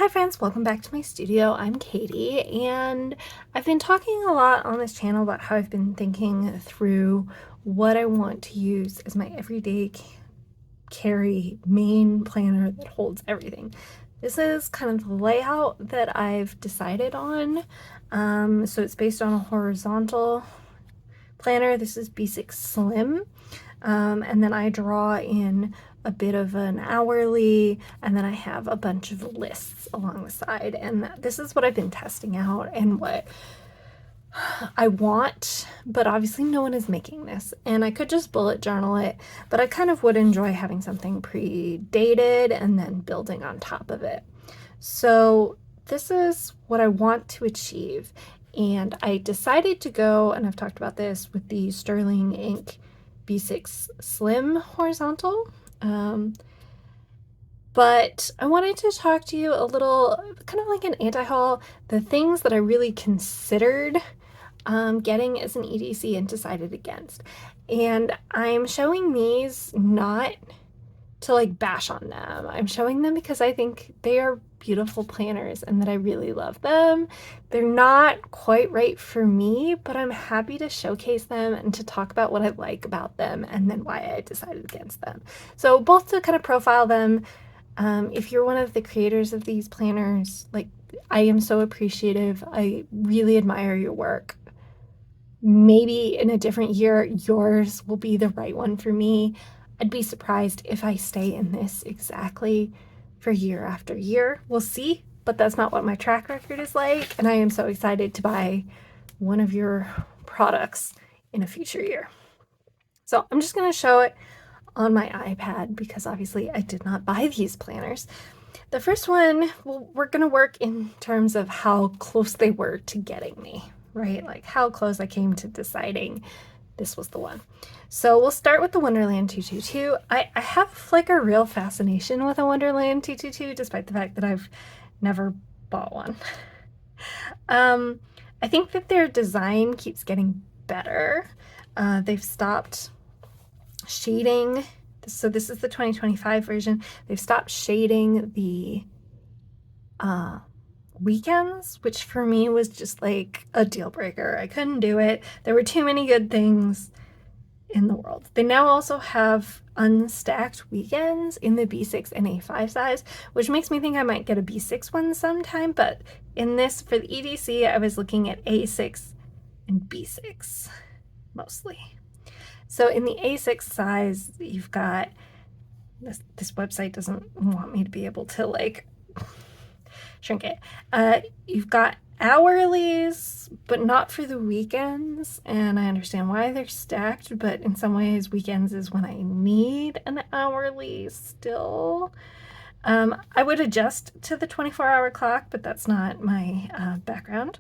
Hi friends, welcome back to my studio. I'm Katie, and I've been talking a lot on this channel about how I've been thinking through what I want to use as my everyday carry main planner that holds everything. This is kind of the layout that I've decided on. So it's based on a horizontal planner. This is B6 Slim. And then I draw in a bit of an hourly, and then I have a bunch of lists along the side. And this is what I've been testing out and what I want, but obviously no one is making this. And I could just bullet journal it, but I kind of would enjoy having something pre-dated and then building on top of it. So this is what I want to achieve. And I decided to go, and I've talked about this, with the Sterling Ink B6 Slim horizontal. But I wanted to talk to you a little, kind of like an anti-haul, the things that I really considered getting as an EDC and decided against. And I'm showing these not to like bash on them. I'm showing them because I think they are beautiful planners and that I really love them. They're not quite right for me, but I'm happy to showcase them and to talk about what I like about them and then why I decided against them. So both to kind of profile them. If you're one of the creators of these planners, like, I am so appreciative. I really admire your work. Maybe in a different year, yours will be the right one for me. I'd be surprised if I stay in this exactly for year after year. We'll see, but that's not what my track record is like, and I am so excited to buy one of your products in a future year. So I'm just going to show it on my iPad because obviously I did not buy these planners. The first one, well, we're going to work in terms of how close they were to getting me, right? Like how close I came to deciding this was the one. So we'll start with the Wonderland 222. I have like a real fascination with a Wonderland 222, despite the fact that I've never bought one. I think that their design keeps getting better. They've stopped shading. So this is the 2025 version. They've stopped shading the weekends, which for me was just like a deal breaker. I couldn't do it. There were too many good things in the world. They now also have unstacked weekends in the B6 and A5 size, which makes me think I might get a B6 one sometime, but in this, for the EDC, I was looking at A6 and B6 mostly. So in the A6 size, you've got, this website doesn't want me to be able to like shrink it. You've got hourlies, but not for the weekends, and I understand why they're stacked, but in some ways weekends is when I need an hourly still. I would adjust to the 24-hour clock, but that's not my background.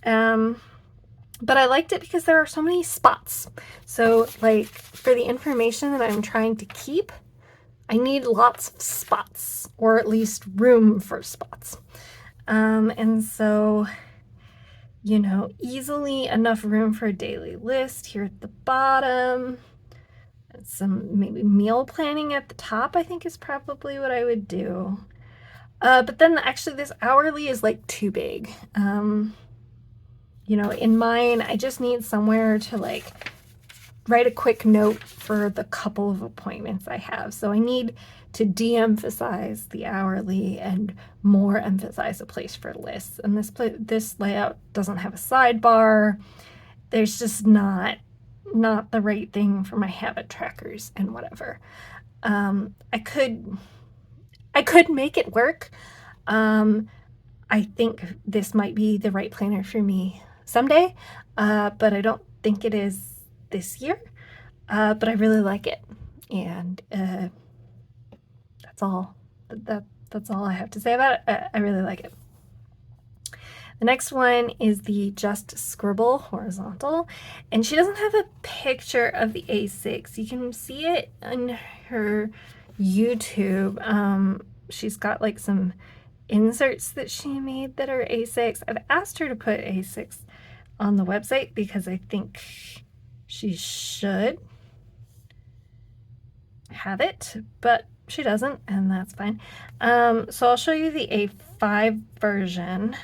But I liked it because there are so many spots. So like for the information that I'm trying to keep, I need lots of spots, or at least room for spots. And so, you know, easily enough room for a daily list here at the bottom. Some maybe meal planning at the top, I think, is probably what I would do. But then actually this hourly is like too big. You know, in mine, I just need somewhere to like write a quick note for the couple of appointments I have. So I need to de-emphasize the hourly and more emphasize a place for lists. And this layout doesn't have a sidebar. There's just not the right thing for my habit trackers and whatever. I could make it work. I think this might be the right planner for me someday, but I don't think it is this year. But I really like it, and that's all. That's all I have to say about it. I really like it. The next one is the Just Scribble horizontal, and she doesn't have a picture of the A6. You can see it on her YouTube. She's got like some inserts that she made that are A6. I've asked her to put A6 on the website because I think she should have it, but she doesn't, and that's fine. So I'll show you the A5 version,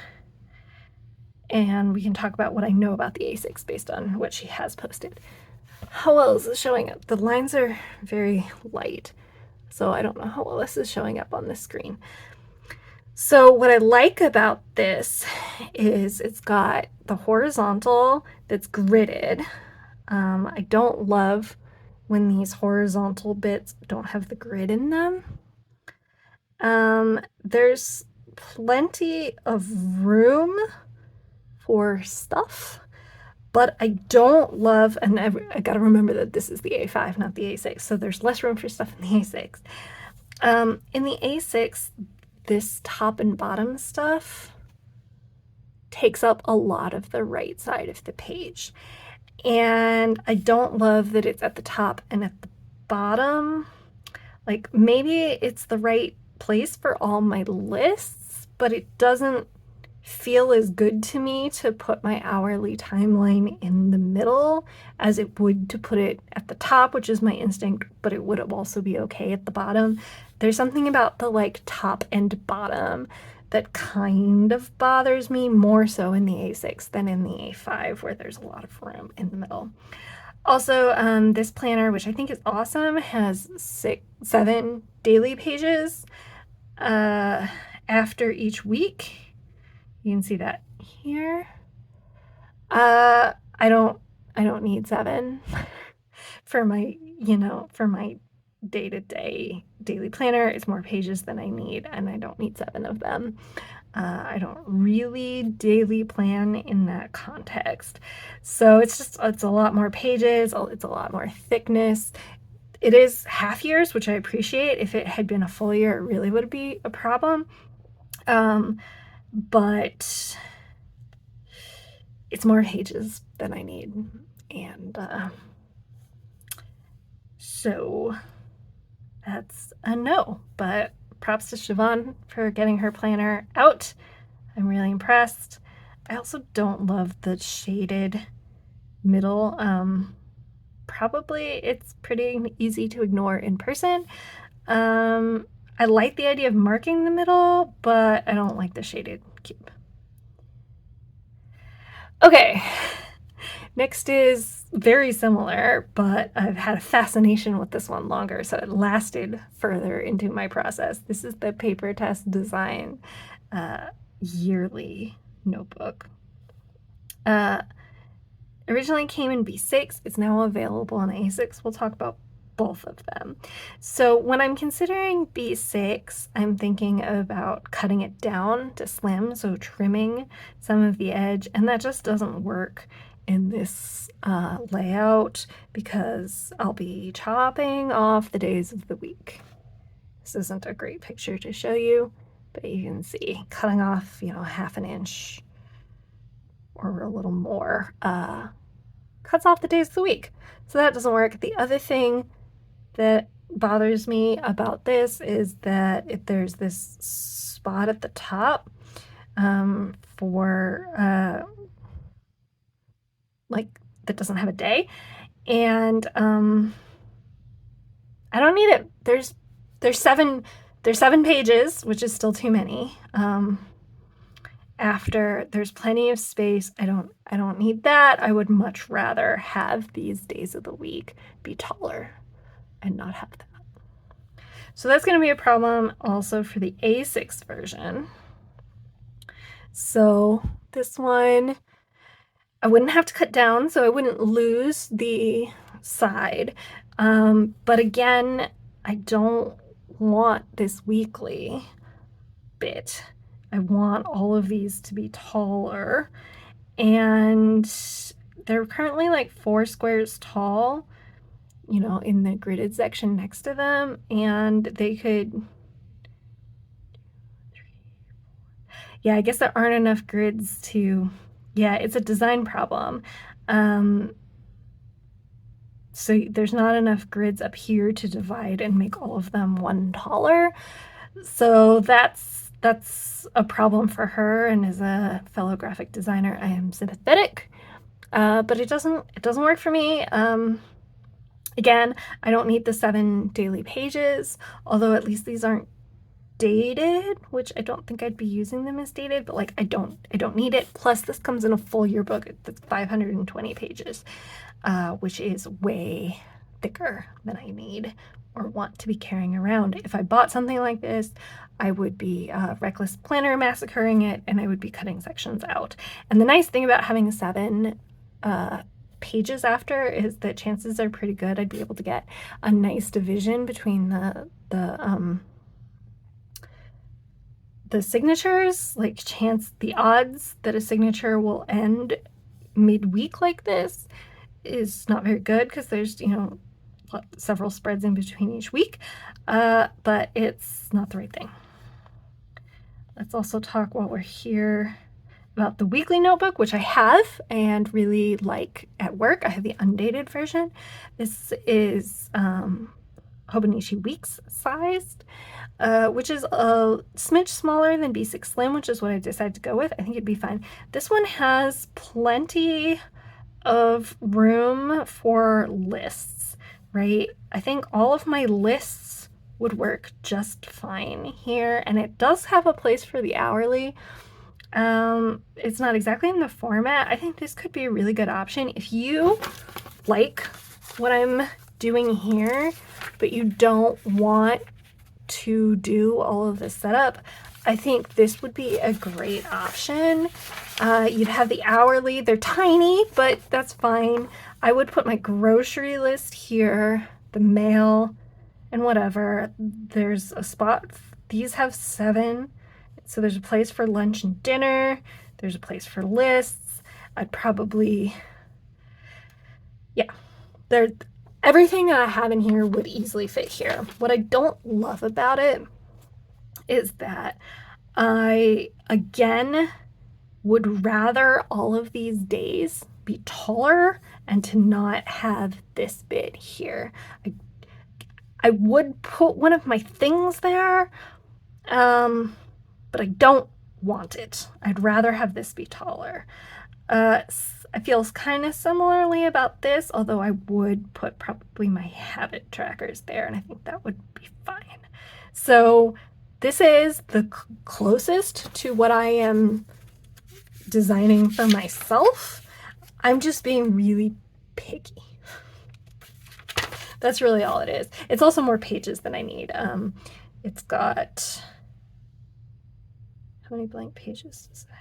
and we can talk about what I know about the A6 based on what she has posted. How well is this showing up? The lines are very light, so I don't know how well this is showing up on the screen. So what I like about this is it's got the horizontal that's gridded. I don't love when these horizontal bits don't have the grid in them. There's plenty of room for stuff, but I don't love, and I gotta remember that this is the A5, not the A6, so there's less room for stuff in the A6. In the A6, this top and bottom stuff takes up a lot of the right side of the page. And I don't love that it's at the top and at the bottom. Like, maybe it's the right place for all my lists, but it doesn't feel as good to me to put my hourly timeline in the middle as it would to put it at the top, which is my instinct, but it would also be okay at the bottom. There's something about the like top and bottom that kind of bothers me more so in the A6 than in the A5, where there's a lot of room in the middle. Also, this planner, which I think is awesome, has 7 daily pages after each week. You can see that here. I don't need 7 for my, for my day-to-day daily planner. It's more pages than I need, and I don't need 7 of them. I don't really daily plan in that context. So it's a lot more pages, it's a lot more thickness. It is half years, which I appreciate. If it had been a full year, it really would be a problem. But it's more pages than I need. And so that's a no. But props to Siobhan for getting her planner out. I'm really impressed. I also don't love the shaded middle. Probably it's pretty easy to ignore in person. I like the idea of marking the middle, but I don't like the shaded cube. Okay, next is very similar, but I've had a fascination with this one longer, so it lasted further into my process. This is the PaperTess Design yearly notebook. Originally came in B6. It's now available in A6. We'll talk about both of them. So when I'm considering B6, I'm thinking about cutting it down to slim, so trimming some of the edge, and that just doesn't work in this layout because I'll be chopping off the days of the week. This isn't a great picture to show you, but you can see cutting off, half an inch or a little more cuts off the days of the week. So that doesn't work. The other thing that bothers me about this is that if there's this spot at the top for like that doesn't have a day, and I don't need it. There's 7 pages, which is still too many. After there's plenty of space, I don't need that. I would much rather have these days of the week be taller and not have that. So that's going to be a problem also for the A6 version. So this one, I wouldn't have to cut down, so I wouldn't lose the side. But again, I don't want this weekly bit. I want all of these to be taller, and they're currently like 4 squares tall, in the gridded section next to them, and they could, I guess there aren't enough grids to, it's a design problem. So there's not enough grids up here to divide and make all of them one taller. So that's a problem for her, and as a fellow graphic designer, I am sympathetic. But it doesn't work for me. Again, I don't need the 7 daily pages, although at least these aren't dated, which I don't think I'd be using them as dated, but like I don't need it. Plus this comes in a full yearbook that's 520 pages, which is way thicker than I need or want to be carrying around. If I bought something like this, I would be reckless planner massacring it, and I would be cutting sections out. And the nice thing about having 7 pages after is that chances are pretty good I'd be able to get a nice division between the signatures. Like the odds that a signature will end midweek like this is not very good because there's, you know, several spreads in between each week, but it's not the right thing. Let's also talk while we're here about the weekly notebook, which I have and really like at work. I have the undated version. This is Hobonichi Weeks sized, which is a smidge smaller than B6 Slim, which is what I decided to go with. I think it'd be fine. This one has plenty of room for lists, right? I think all of my lists would work just fine here, and it does have a place for the hourly. It's not exactly in the format. I think this could be a really good option if you like what I'm doing here, but you don't want to do all of this setup. I think this would be a great option. You'd have the hourly. They're tiny, but that's fine. I would put my grocery list here, the mail, and whatever. There's a spot. These have 7. So there's a place for lunch and dinner. There's a place for lists. I'd probably, yeah, everything that I have in here would easily fit here. What I don't love about it is that I, again, would rather all of these days be taller and to not have this bit here. I would put one of my things there, but I don't want it. I'd rather have this be taller. I feel kind of similarly about this, although I would put probably my habit trackers there, and I think that would be fine. So this is the closest to what I am designing for myself. I'm just being really picky. That's really all it is. It's also more pages than I need. It's got, how many blank pages does it have?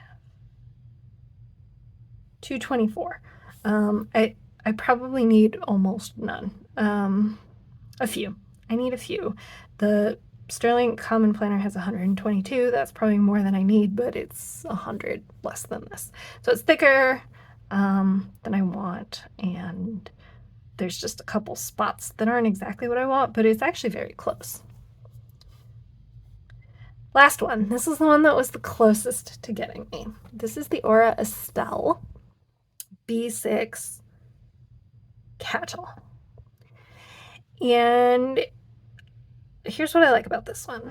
224. I probably need almost none. A few. I need a few. The Sterling Common Planner has 122. That's probably more than I need, but it's 100 less than this. So it's thicker than I want, and there's just a couple spots that aren't exactly what I want, but it's actually very close. Last one. This is the one that was the closest to getting me. This is the Aura Estelle B6 Cattle. And here's what I like about this one.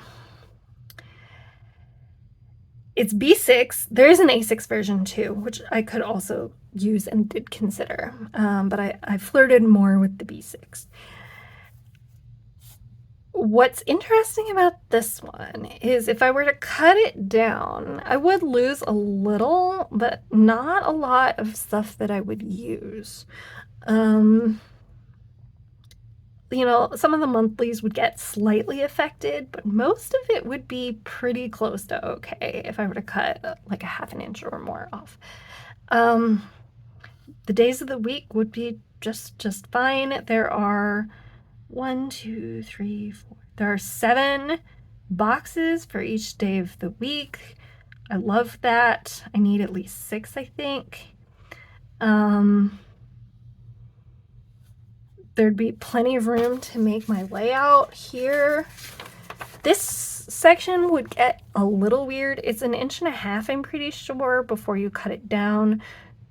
It's B6. There is an A6 version too, which I could also use and did consider, but I flirted more with the B6. What's interesting about this one is if I were to cut it down, I would lose a little, but not a lot of stuff that I would use. You know, some of the monthlies would get slightly affected, but most of it would be pretty close to okay if I were to cut like a ½ inch or more off. The days of the week would be just fine. There are 1, 2, 3, 4. There are 7 boxes for each day of the week. I love that. I need at least 6, I think. There'd be plenty of room to make my layout here. This section would get a little weird. It's 1.5 inches, I'm pretty sure, before you cut it down.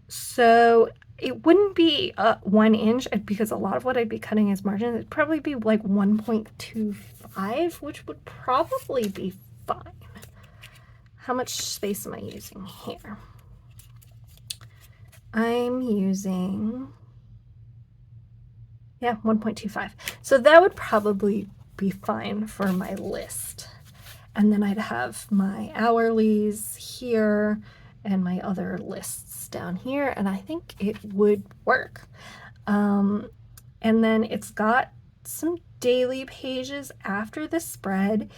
So it wouldn't be 1 inch because a lot of what I'd be cutting is margin. It'd probably be like 1.25, which would probably be fine. How much space am I using here? I'm using Yeah, 1.25. So that would probably be fine for my list. And then I'd have my hourlies here and my other lists down here, and I think it would work. And then it's got some daily pages after the spread.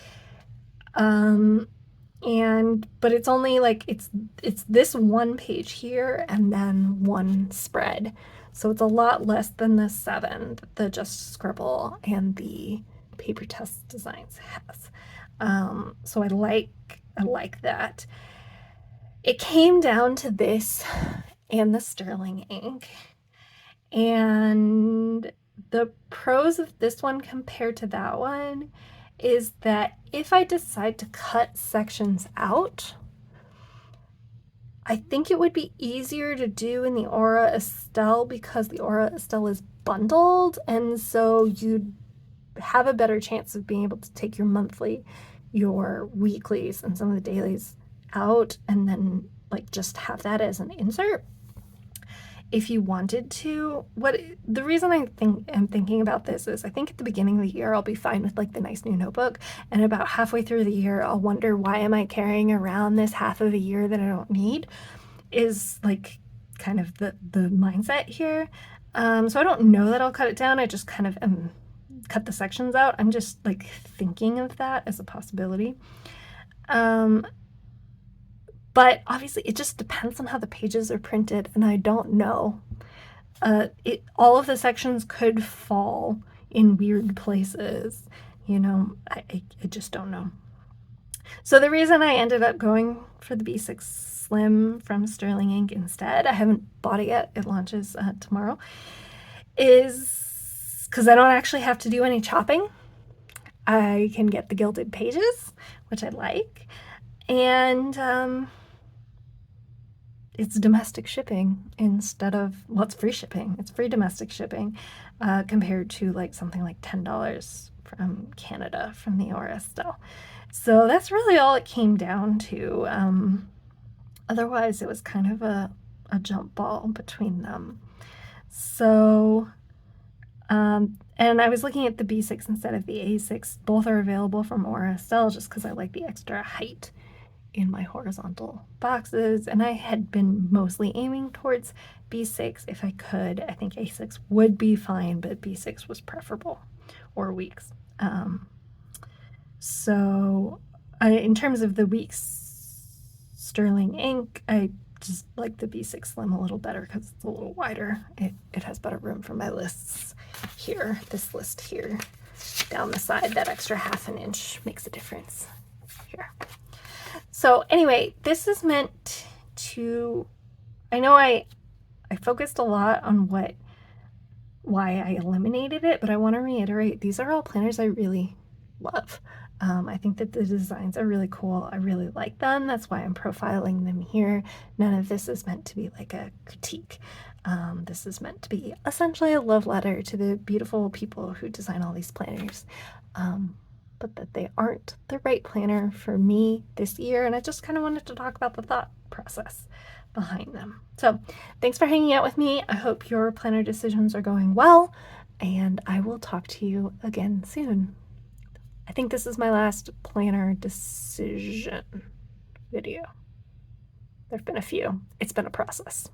But it's only like it's this one page here and then one spread. So it's a lot less than the 7 that the Just Scribble and the PaperTess Designs has. So I like that. It came down to this and the sterling ink. And the pros of this one compared to that one is that if I decide to cut sections out, I think it would be easier to do in the Aura Estelle because the Aura Estelle is bundled, and so you'd have a better chance of being able to take your monthly, your weeklies, and some of the dailies out, and then like just have that as an insert if you wanted to. What the reason I'm thinking about this is I think at the beginning of the year I'll be fine with like the nice new notebook, and about halfway through the year I'll wonder, why am I carrying around this half of a year that I don't need, is like kind of the mindset here. So I don't know that I'll cut it down. I just kind of cut the sections out. I'm just like thinking of that as a possibility. But obviously it just depends on how the pages are printed, and I don't know. All of the sections could fall in weird places, you know. I just don't know. So the reason I ended up going for the B6 Slim from Sterling Ink instead, I haven't bought it yet, it launches tomorrow, is because I don't actually have to do any chopping. I can get the gilded pages, which I like, and it's domestic shipping instead of, well, it's free shipping. It's free domestic shipping compared to like something like $10 from Canada from the Aura Estelle. So that's really all it came down to. Otherwise, it was kind of a jump ball between them. So, and I was looking at the B6 instead of the A6. Both are available from Aura Estelle just because I like the extra height in my horizontal boxes, and I had been mostly aiming towards B6 if I could. I think A6 would be fine, but B6 was preferable, or Weeks. So in terms of the Weeks Sterling Ink, I just like the B6 Slim a little better because it's a little wider. It has better room for my lists here. This list here down the side, that extra ½ an inch makes a difference here. So anyway, this is meant to, I know I focused a lot on why I eliminated it, but I want to reiterate, these are all planners I really love. I think that the designs are really cool. I really like them. That's why I'm profiling them here. None of this is meant to be like a critique. This is meant to be essentially a love letter to the beautiful people who design all these planners. But that they aren't the right planner for me this year, and I just kind of wanted to talk about the thought process behind them. So thanks for hanging out with me. I hope your planner decisions are going well, and I will talk to you again soon. I think this is my last planner decision video. There have been a few. It's been a process.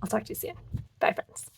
I'll talk to you soon. Bye, friends.